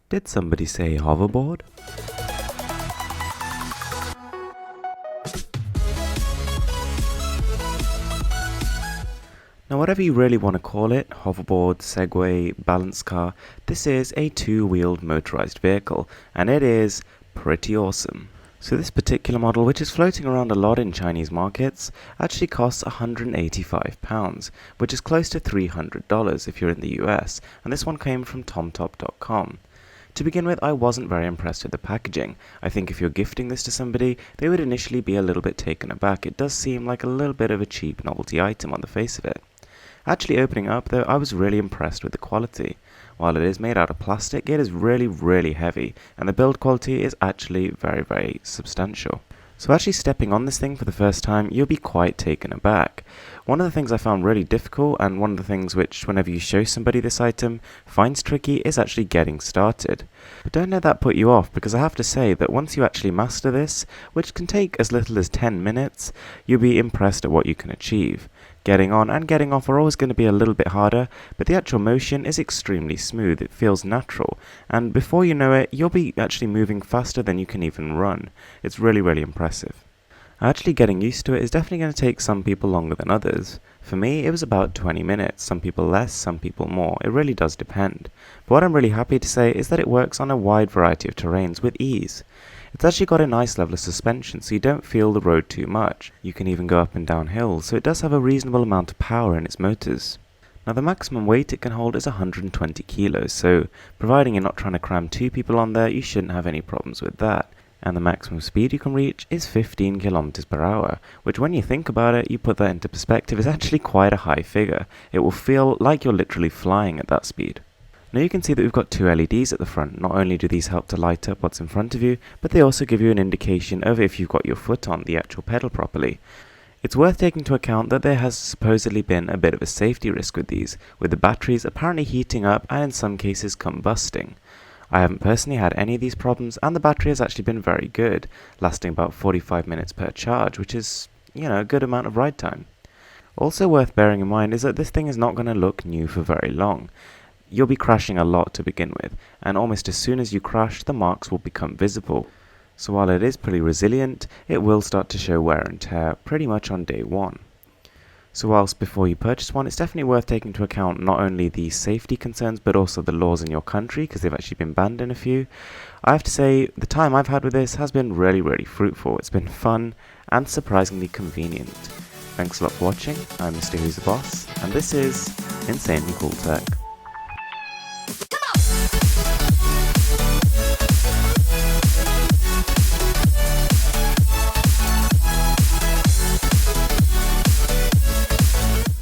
Did somebody say hoverboard? Now whatever you really want to call it, hoverboard, Segway, balance car, this is a two-wheeled motorized vehicle, and it is pretty awesome. So this particular model, which is floating around a lot in Chinese markets, actually costs £185, which is close to $300 if you're in the US, and this one came from TomTop.com. To begin with, I wasn't very impressed with the packaging. I think if you're gifting this to somebody, they would initially be a little bit taken aback. It does seem like a little bit of a cheap novelty item on the face of it. Actually opening up though, I was really impressed with the quality. While it is made out of plastic, it is really heavy, and the build quality is actually very substantial. So actually stepping on this thing for the first time, you'll be quite taken aback. One of the things I found really difficult, and one of the things which whenever you show somebody this item finds tricky, is actually getting started. But don't let that put you off, because I have to say that once you actually master this, which can take as little as 10 minutes, you'll be impressed at what you can achieve. Getting on and getting off are always going to be a little bit harder, but the actual motion is extremely smooth, it feels natural, and before you know it, you'll be actually moving faster than you can even run. It's really impressive. Actually getting used to it is definitely going to take some people longer than others. For me, it was about 20 minutes, some people less, some people more, it really does depend. But what I'm really happy to say is that it works on a wide variety of terrains with ease. It's actually got a nice level of suspension, so you don't feel the road too much. You can even go up and down hills, so it does have a reasonable amount of power in its motors. Now the maximum weight it can hold is 120 kilos, so providing you're not trying to cram two people on there, you shouldn't have any problems with that. And the maximum speed you can reach is 15 kilometers per hour, which when you think about it, you put that into perspective, is actually quite a high figure. It will feel like you're literally flying at that speed. Now you can see that we've got two LEDs at the front. Not only do these help to light up what's in front of you, but they also give you an indication of if you've got your foot on the actual pedal properly. It's worth taking into account that there has supposedly been a bit of a safety risk with these, with the batteries apparently heating up and in some cases combusting. I haven't personally had any of these problems, and the battery has actually been very good, lasting about 45 minutes per charge, which is, a good amount of ride time. Also worth bearing in mind is that this thing is not going to look new for very long. You'll be crashing a lot to begin with, and almost as soon as you crash, the marks will become visible. So while it is pretty resilient, it will start to show wear and tear pretty much on day one. So whilst before you purchase one, it's definitely worth taking into account not only the safety concerns, but also the laws in your country, because they've actually been banned in a few. I have to say, the time I've had with this has been really fruitful. It's been fun and surprisingly convenient. Thanks a lot for watching. I'm Mrwhosetheboss, and this is Insanely Cool Tech.